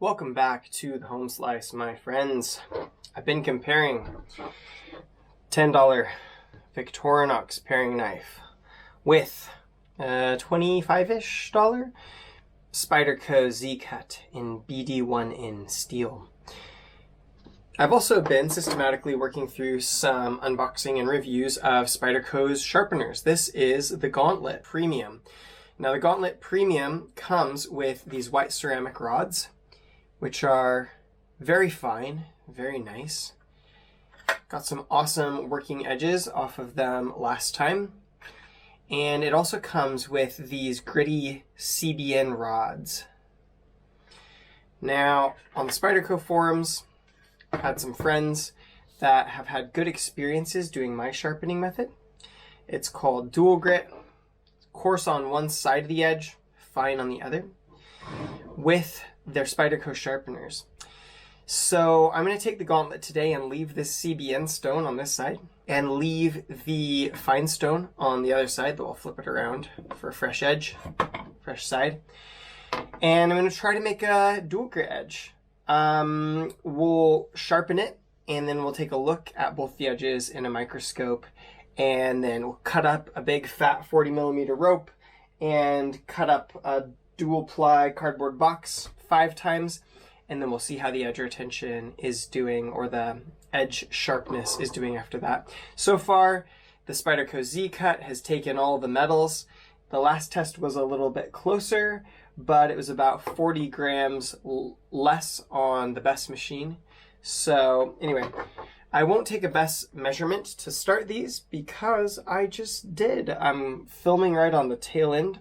Welcome back to the Home Slice, my friends. I've been comparing $10 Victorinox paring knife with $25-ish Spyderco Z-Cut in BD1N steel. I've also been systematically working through some unboxing and reviews of Spyderco's sharpeners. This is the Gauntlet Premium. Now the Gauntlet Premium comes with these white ceramic rods, which are very fine, very nice. Got some awesome working edges off of them last time. And it also comes with these gritty CBN rods. Now, on the Spyderco forums, I've had some friends that have had good experiences doing my sharpening method. It's called dual grit, coarse on one side of the edge, fine on the other, with their Spyderco sharpeners. So I'm going to take the Gauntlet today and leave this CBN stone on this side and leave the fine stone on the other side, though I'll flip it around for a fresh edge, fresh side. And I'm going to try to make a dual grit edge. We'll sharpen it and then we'll take a look at both the edges in a microscope, and then we'll cut up a big fat 40mm rope and cut up a dual ply cardboard box 5 times, and then we'll see how the edge retention is doing, or the edge sharpness is doing after that. So far, the Spyderco Z-Cut has taken all the metals. The last test was a little bit closer, but it was about 40 grams less on the best machine. So anyway, I won't take a best measurement to start these because I just did. I'm filming right on the tail end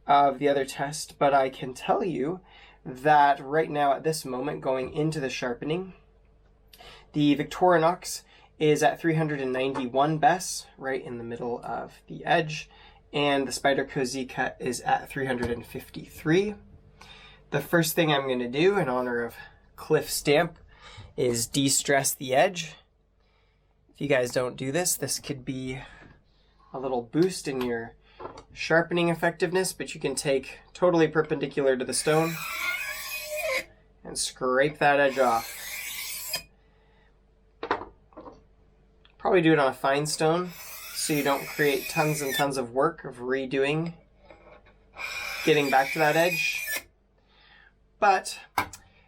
of the other test, but I can tell you that right now at this moment going into the sharpening, the Victorinox is at 391 bes, right in the middle of the edge, and the Spyderco Z-Cut is at 353. The first thing I'm going to do in honor of Cliff Stamp is de-stress the edge. If you guys don't do this, this could be a little boost in your sharpening effectiveness, but you can take totally perpendicular to the stone and scrape that edge off. Probably do it on a fine stone so you don't create tons and tons of work of redoing getting back to that edge, but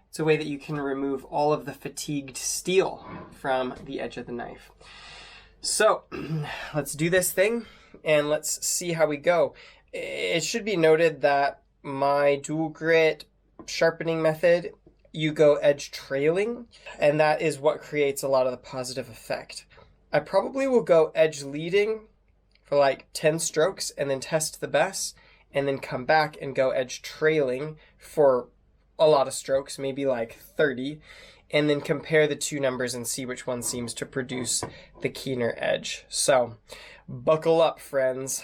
it's a way that you can remove all of the fatigued steel from the edge of the knife. So let's do this thing and let's see how we go. It should be noted that my dual grit sharpening method, you go edge trailing, and that is what creates a lot of the positive effect. I probably will go edge leading for like 10 strokes and then test the best, and then come back and go edge trailing for a lot of strokes, maybe like 30, and then compare the two numbers and see which one seems to produce the keener edge. So buckle up, friends.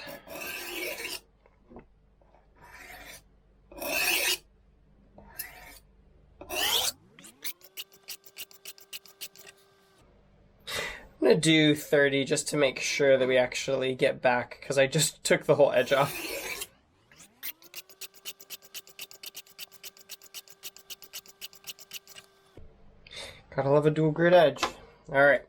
I'm going to do 30 just to make sure that we actually get back, because I just took the whole edge off. Gotta love a dual grit edge. All right.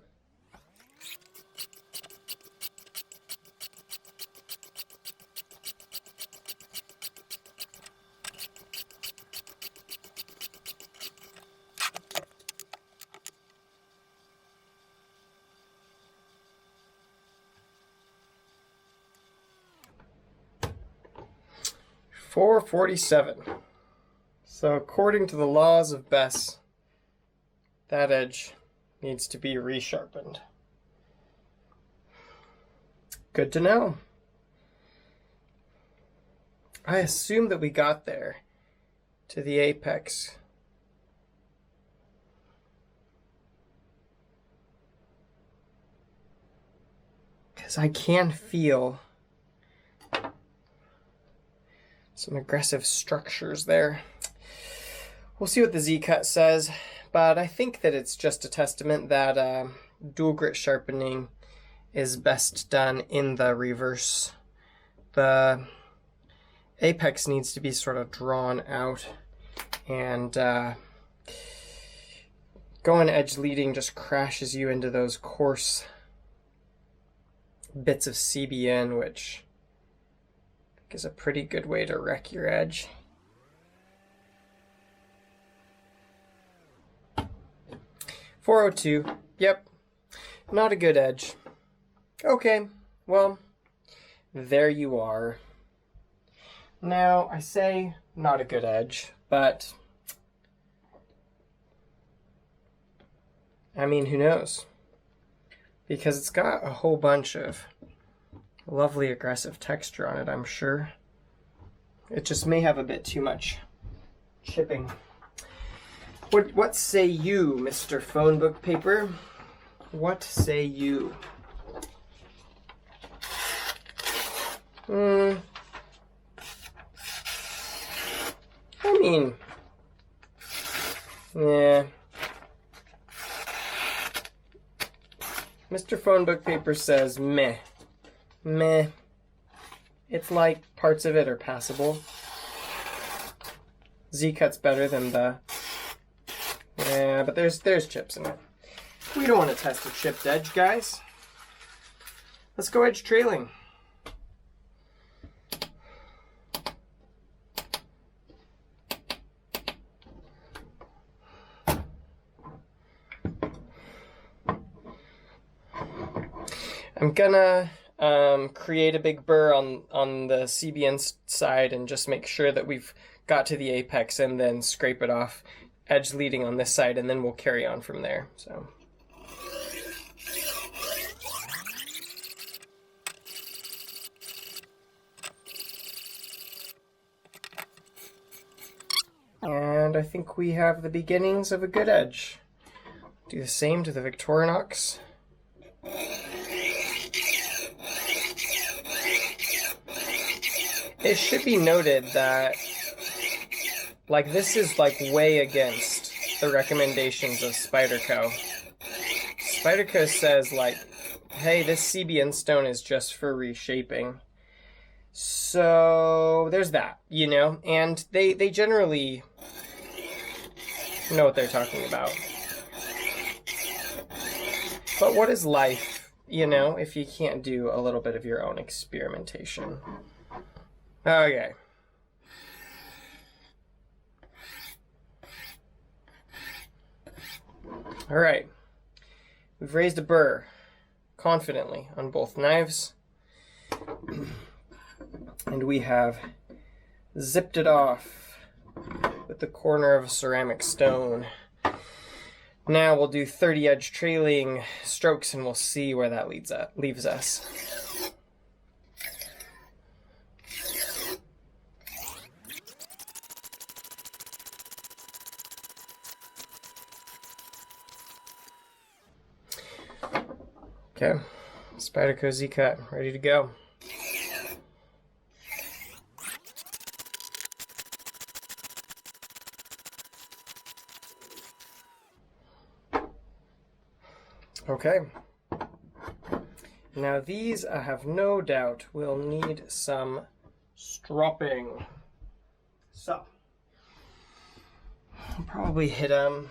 .447. So according to the laws of Bess, that edge needs to be resharpened. Good to know. I assume that we got there to the apex. Because I can feel some aggressive structures there. We'll see what the Z-Cut says, but I think that it's just a testament that dual grit sharpening is best done in the reverse. The apex needs to be sort of drawn out, and Going edge leading just crashes you into those coarse bits of CBN, which is a pretty good way to wreck your edge. .402, yep, not a good edge. Okay, well, there you are. Now, I say not a good edge, but I mean, who knows? Because it's got a whole bunch of lovely aggressive texture on it, I'm sure. It just may have a bit too much chipping. What say you, Mr. Phone Book Paper? What say you? I mean, yeah. Mr. Phone Book Paper says meh. Meh. It's like parts of it are passable. Z-Cut's better than the... Yeah, but there's chips in it. We don't want to test a chipped edge, guys. Let's go edge trailing. I'm gonna create a big burr on the CBN side and just make sure that we've got to the apex and then scrape it off, edge leading on this side, and then we'll carry on from there. So. And I think we have the beginnings of a good edge. Do the same to the Victorinox. It should be noted that, like, this is like way against the recommendations of Spyderco. Spyderco says, like, hey, this CBN stone is just for reshaping. So there's that, you know, and they generally know what they're talking about. But what is life, you know, if you can't do a little bit of your own experimentation? Okay. All right. We've raised a burr confidently on both knives. And we have zipped it off with the corner of a ceramic stone. Now we'll do 30 edge trailing strokes and we'll see where that leaves us. Okay, Spyderco Z-Cut, ready to go. Okay, now these, I have no doubt, will need some stropping. So, I'll probably hit them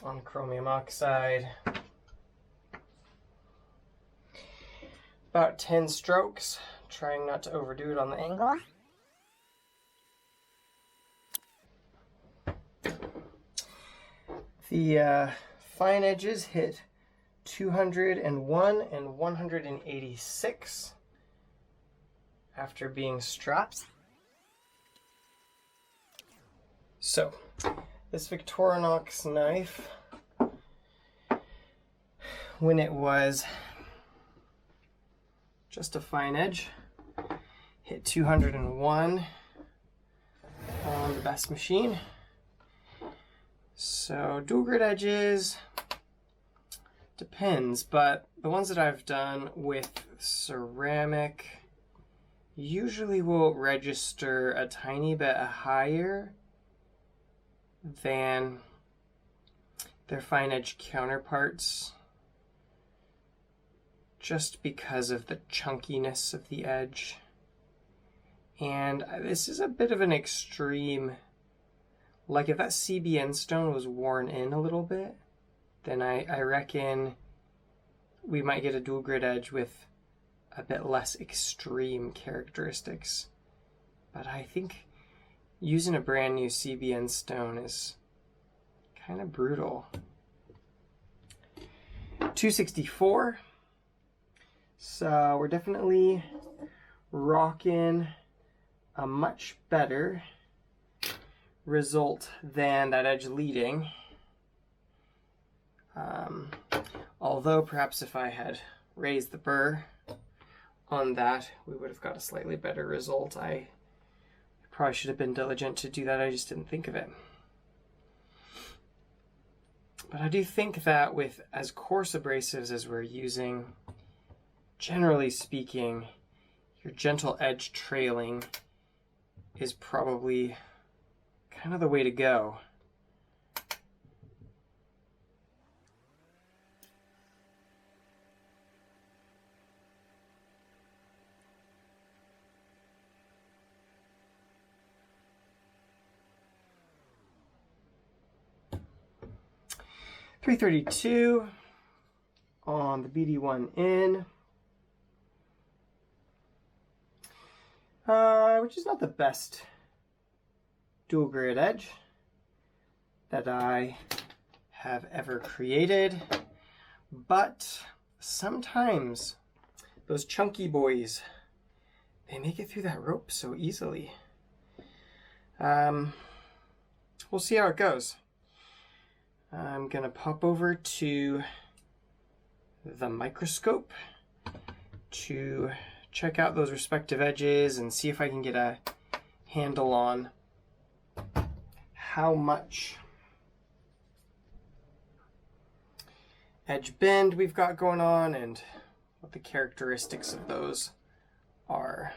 on chromium oxide. About 10 strokes, trying not to overdo it on the angle. The fine edges hit 201 and 186 after being stropped. So, this Victorinox knife, when it was just a fine edge, hit 201 on the best machine. So dual grit edges, depends, but the ones that I've done with ceramic usually will register a tiny bit higher than their fine edge counterparts, just because of the chunkiness of the edge. And this is a bit of an extreme Like if that CBN stone was worn in a little bit, then I reckon we might get a dual grit edge with a bit less extreme characteristics. But I think using a brand new CBN stone is kind of brutal. 264. So we're definitely rocking a much better result than that edge leading. Although perhaps if I had raised the burr on that, we would have got a slightly better result. I probably should have been diligent to do that. I just didn't think of it. But I do think that with as coarse abrasives as we're using, generally speaking, your gentle edge trailing is probably kind of the way to go. .332 on the BD1N, which is not the best dual grit edge that I have ever created, but sometimes those chunky boys, they make it through that rope so easily. We'll see how it goes. I'm gonna pop over to the Microscope to check out those respective edges and see if I can get a handle on how much edge bend we've got going on and what the characteristics of those are.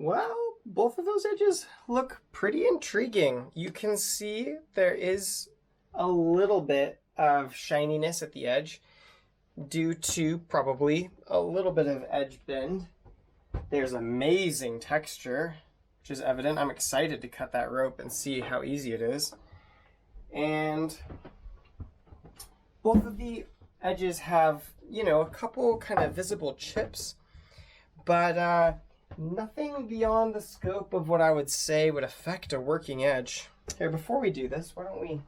Well, both of those edges look pretty intriguing. You can see there is a little bit of shininess at the edge due to probably a little bit of edge bend. There's amazing texture, which is evident. I'm excited to cut that rope and see how easy it is. And both of the edges have, you know, a couple kind of visible chips, but nothing beyond the scope of what I would say would affect a working edge. Here, before we do this, why don't we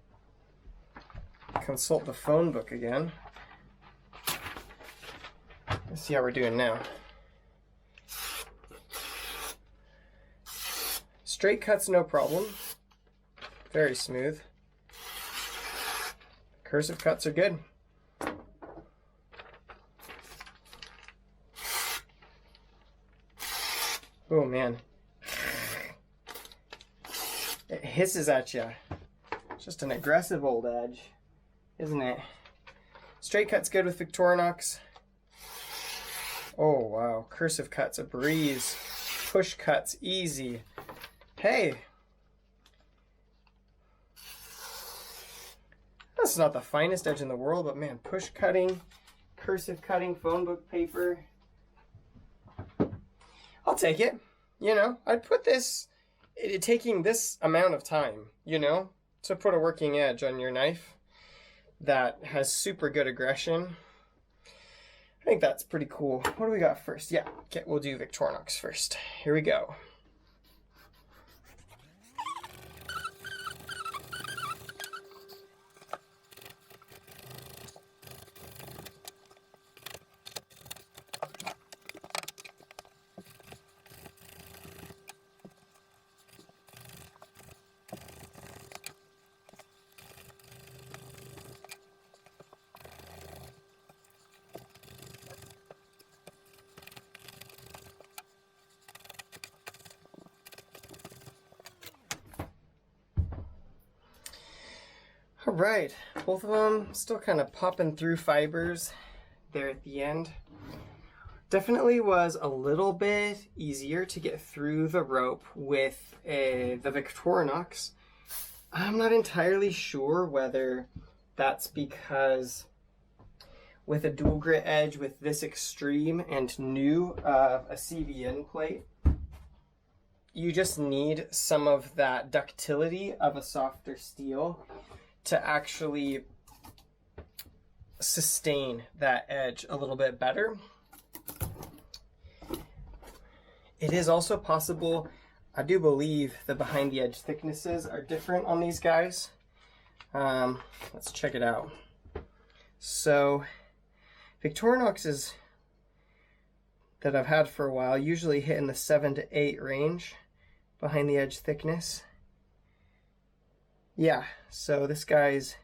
consult the phone book again. Let's see how we're doing now. Straight cuts, no problem. Very smooth. Cursive cuts are good. Oh man. It hisses at you. It's just an aggressive old edge, isn't it? Straight cut's good with Victorinox. Oh wow, cursive cuts a breeze. Push cuts easy. Hey, that's not the finest edge in the world, but man, push cutting, cursive cutting, phone book paper. I'll take it. You know, I'd put this, taking this amount of time, you know, to put a working edge on your knife that has super good aggression. I think that's pretty cool. What do we got first? Yeah, okay, we'll do Victorinox first. Here we go. All right, both of them still kind of popping through fibers there at the end. Definitely was a little bit easier to get through the rope with the Victorinox. I'm not entirely sure whether that's because with a dual grit edge with this extreme and new a CBN plate, you just need some of that ductility of a softer steel to actually sustain that edge a little bit better. It is also possible, I do believe the behind the edge thicknesses are different on these guys. Let's check it out. So Victorinox's that I've had for a while usually hit in the 7 to 8 range behind the edge thickness. Yeah, so this guy's,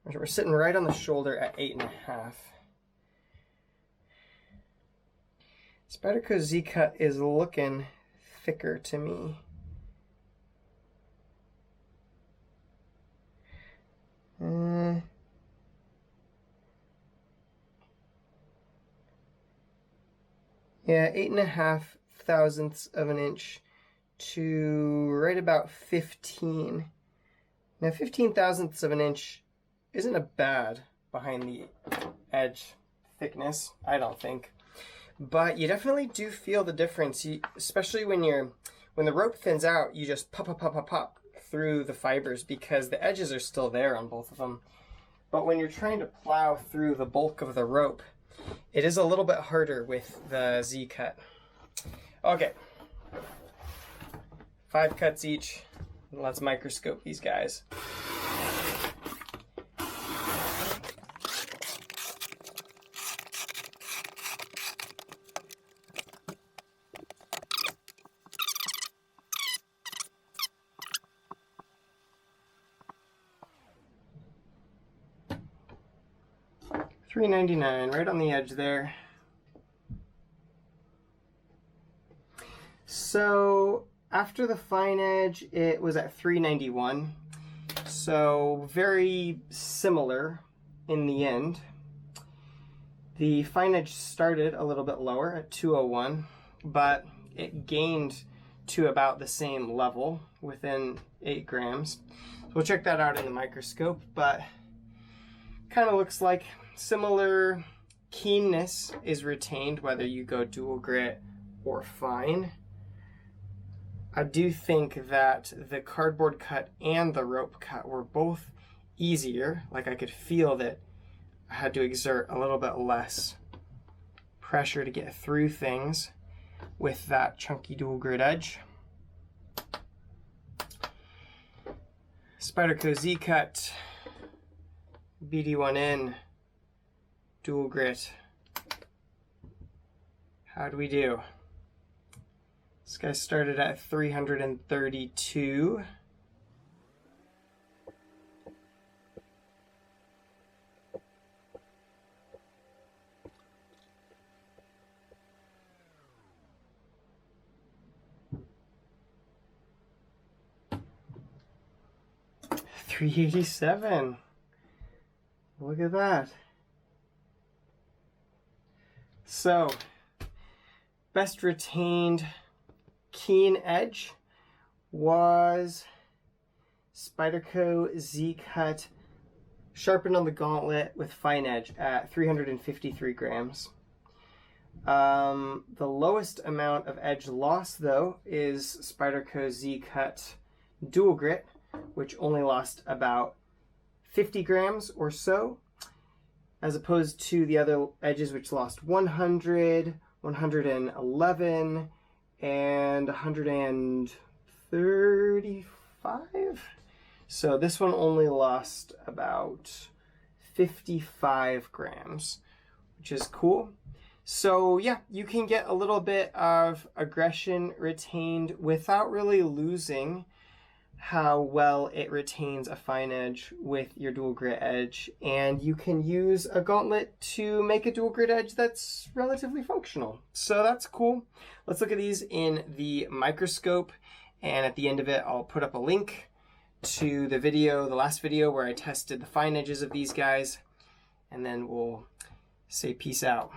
we're sitting right on the shoulder at 8.5. Spyderco Z-Cut is looking thicker to me. Yeah, 8.5 thousandths of an inch to right about 15. Now 15 thousandths of an inch isn't a bad behind the edge thickness, I don't think. But you definitely do feel the difference, especially when the rope thins out, you just pop through the fibers because the edges are still there on both of them. But when you're trying to plow through the bulk of the rope, it is a little bit harder with the Z-Cut. Okay, 5 cuts each. Let's microscope these guys. $3.99, right on the edge there. So after the fine edge, it was at $3.91. So very similar in the end. The fine edge started a little bit lower at $2.01, but it gained to about the same level within 8 grams. So we'll check that out in the microscope, but kind of looks like similar keenness is retained whether you go dual grit or fine. I do think that the cardboard cut and the rope cut were both easier. Like I could feel that I had to exert a little bit less pressure to get through things with that chunky dual grit edge. Spyderco Z-Cut BD1N dual grit. How do we do? This guy started at 332. $387. Look at that. So, best retained keen edge was Spyderco Z-Cut sharpened on the gauntlet with fine edge at 353 grams. The lowest amount of edge loss though is Spyderco Z-Cut dual grit, which only lost about 50 grams or so, as opposed to the other edges which lost 100, 111, and 135. So this one only lost about 55 grams, which is cool. So yeah, you can get a little bit of aggression retained without really losing how well it retains a fine edge with your dual grit edge, and you can use a gauntlet to make a dual grit edge that's relatively functional. So that's cool. Let's look at these in the microscope, and at the end of it I'll put up a link to the last video where I tested the fine edges of these guys, and then we'll say peace out.